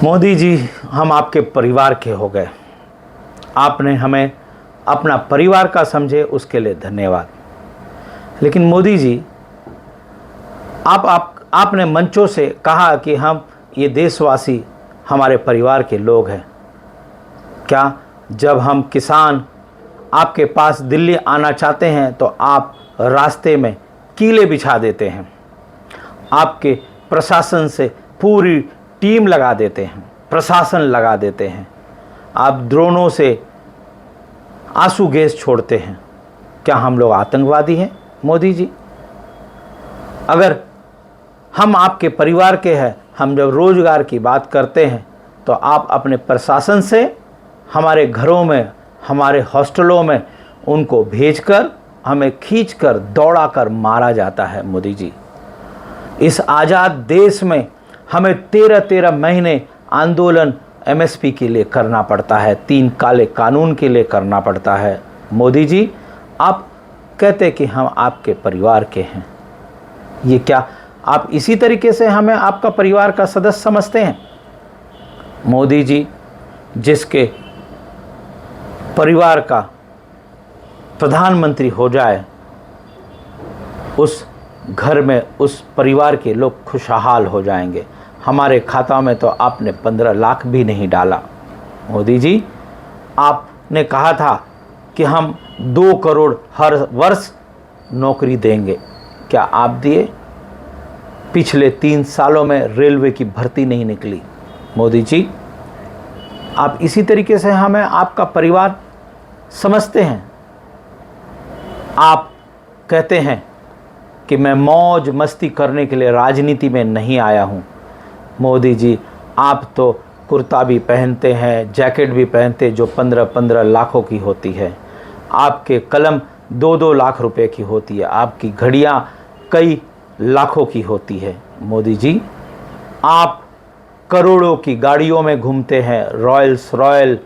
मोदी जी, हम आपके परिवार के हो गए। आपने हमें अपना परिवार का समझे, उसके लिए धन्यवाद। लेकिन मोदी जी, आपने मंचों से कहा कि हम ये देशवासी हमारे परिवार के लोग हैं। क्या जब हम किसान आपके पास दिल्ली आना चाहते हैं तो आप रास्ते में कीले बिछा देते हैं, आपके प्रशासन से पूरी टीम लगा देते हैं, प्रशासन लगा देते हैं, आप ड्रोनों से आंसू गैस छोड़ते हैं। क्या हम लोग आतंकवादी हैं मोदी जी? अगर हम आपके परिवार के हैं, हम जब रोजगार की बात करते हैं तो आप अपने प्रशासन से हमारे घरों में, हमारे हॉस्टलों में उनको भेजकर हमें खींचकर दौड़ाकर मारा जाता है। मोदी जी, इस आज़ाद देश में हमें 13-13 महीने आंदोलन एमएसपी के लिए करना पड़ता है, 3 काले कानून के लिए करना पड़ता है। मोदी जी, आप कहते कि हम आपके परिवार के हैं। ये क्या आप इसी तरीके से हमें आपका परिवार का सदस्य समझते हैं? मोदी जी, जिसके परिवार का प्रधानमंत्री हो जाए, उस घर में उस परिवार के लोग खुशहाल हो जाएंगे। हमारे खाता में तो आपने 15 लाख भी नहीं डाला। मोदी जी, आपने कहा था कि हम 2 करोड़ हर वर्ष नौकरी देंगे। क्या आप दिए? पिछले 3 सालों में रेलवे की भर्ती नहीं निकली। मोदी जी, आप इसी तरीके से हमें आपका परिवार समझते हैं। आप कहते हैं कि मैं मौज मस्ती करने के लिए राजनीति में नहीं आया हूं। मोदी जी, आप तो कुर्ता भी पहनते हैं, जैकेट भी पहनते जो 15-15 लाखों की होती है। आपके कलम 2-2 लाख रुपए की होती है। आपकी घड़ियां कई लाखों की होती है। मोदी जी, आप करोड़ों की गाड़ियों में घूमते हैं, रॉयल्स रॉयल,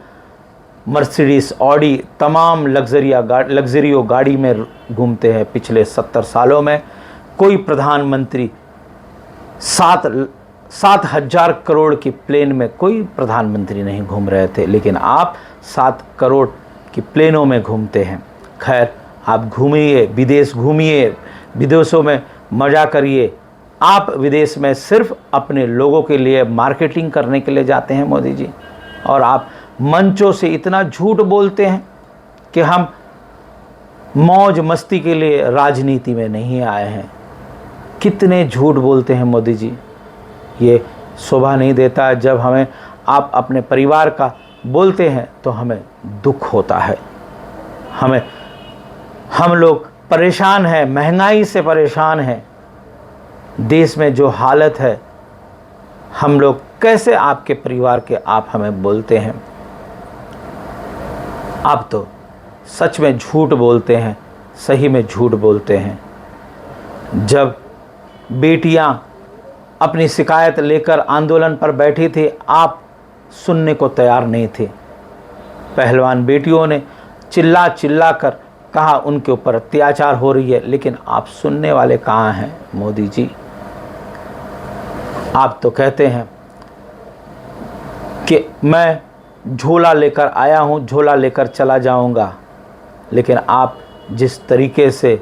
मर्सिडीज, ऑडी, तमाम लग्जरियो गाड़ी में घूमते हैं। पिछले 70 सालों में कोई प्रधानमंत्री 7,000 करोड़ की प्लेन में कोई प्रधानमंत्री नहीं घूम रहे थे, लेकिन आप 7 करोड़ की प्लेनों में घूमते हैं। खैर, आप घूमिए, विदेश घूमिए, विदेशों में मज़ा करिए। आप विदेश में सिर्फ अपने लोगों के लिए मार्केटिंग करने के लिए जाते हैं मोदी जी, और आप मंचों से इतना झूठ बोलते हैं कि हम मौज मस्ती के लिए राजनीति में नहीं आए हैं। कितने झूठ बोलते हैं मोदी जी। ये शोभा नहीं देता। जब हमें आप अपने परिवार का बोलते हैं तो हमें दुख होता है। हम लोग परेशान हैं, महंगाई से परेशान हैं। देश में जो हालत है, हम लोग कैसे आपके परिवार के आप हमें बोलते हैं? आप तो सच में झूठ बोलते हैं, सही में झूठ बोलते हैं। जब बेटियां अपनी शिकायत लेकर आंदोलन पर बैठी थी, आप सुनने को तैयार नहीं थे। पहलवान बेटियों ने चिल्ला चिल्ला कर कहा उनके ऊपर अत्याचार हो रही है, लेकिन आप सुनने वाले कहाँ हैं मोदी जी? आप तो कहते हैं कि मैं झोला लेकर आया हूँ, झोला लेकर चला जाऊँगा, लेकिन आप जिस तरीके से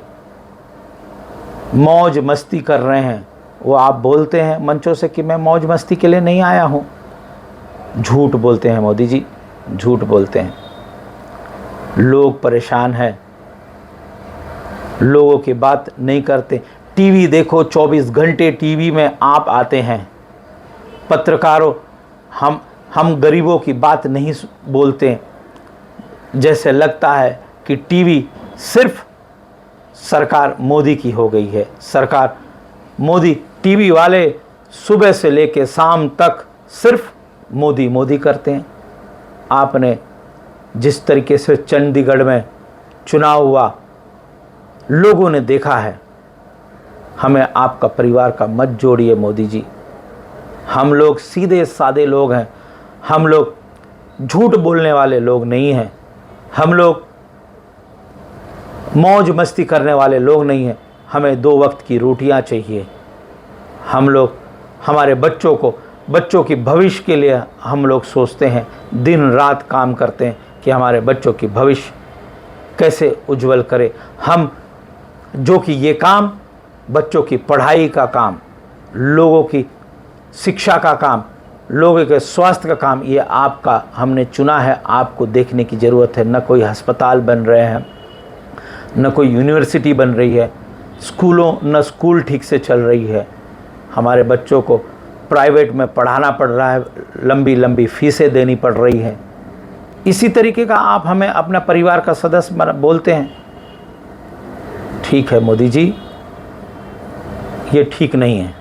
मौज मस्ती कर रहे हैं, वो आप बोलते हैं मंचों से कि मैं मौज मस्ती के लिए नहीं आया हूँ। झूठ बोलते हैं मोदी जी, झूठ बोलते हैं। लोग परेशान हैं, लोगों की बात नहीं करते। टीवी देखो, 24 घंटे टीवी में आप आते हैं। पत्रकारों, हम गरीबों की बात नहीं बोलते। जैसे लगता है कि टीवी सिर्फ सरकार मोदी की हो गई है। सरकार मोदी, टीवी वाले सुबह से लेकर शाम तक सिर्फ मोदी मोदी करते हैं। आपने जिस तरीके से चंडीगढ़ में चुनाव हुआ, लोगों ने देखा है। हमें आपका परिवार का मत जोड़िए मोदी जी। हम लोग सीधे सादे लोग हैं, हम लोग झूठ बोलने वाले लोग नहीं हैं, हम लोग मौज मस्ती करने वाले लोग नहीं हैं। हमें 2 वक्त की रोटियां चाहिए। हम लोग हमारे बच्चों को बच्चों की भविष्य के लिए हम लोग सोचते हैं, दिन रात काम करते हैं कि हमारे बच्चों की भविष्य कैसे उज्जवल करे हम, जो कि ये काम बच्चों की पढ़ाई का काम, लोगों की शिक्षा का काम, लोगों के स्वास्थ्य का काम, ये आपका हमने चुना है। आपको देखने की ज़रूरत है। न कोई अस्पताल बन रहे हैं, न कोई यूनिवर्सिटी बन रही है, न स्कूल ठीक से चल रही है। हमारे बच्चों को प्राइवेट में पढ़ाना पड़ रहा है, लंबी लंबी फीसें देनी पड़ रही हैं। इसी तरीके का आप हमें अपना परिवार का सदस्य बोलते हैं। ठीक है मोदी जी, ये ठीक नहीं है।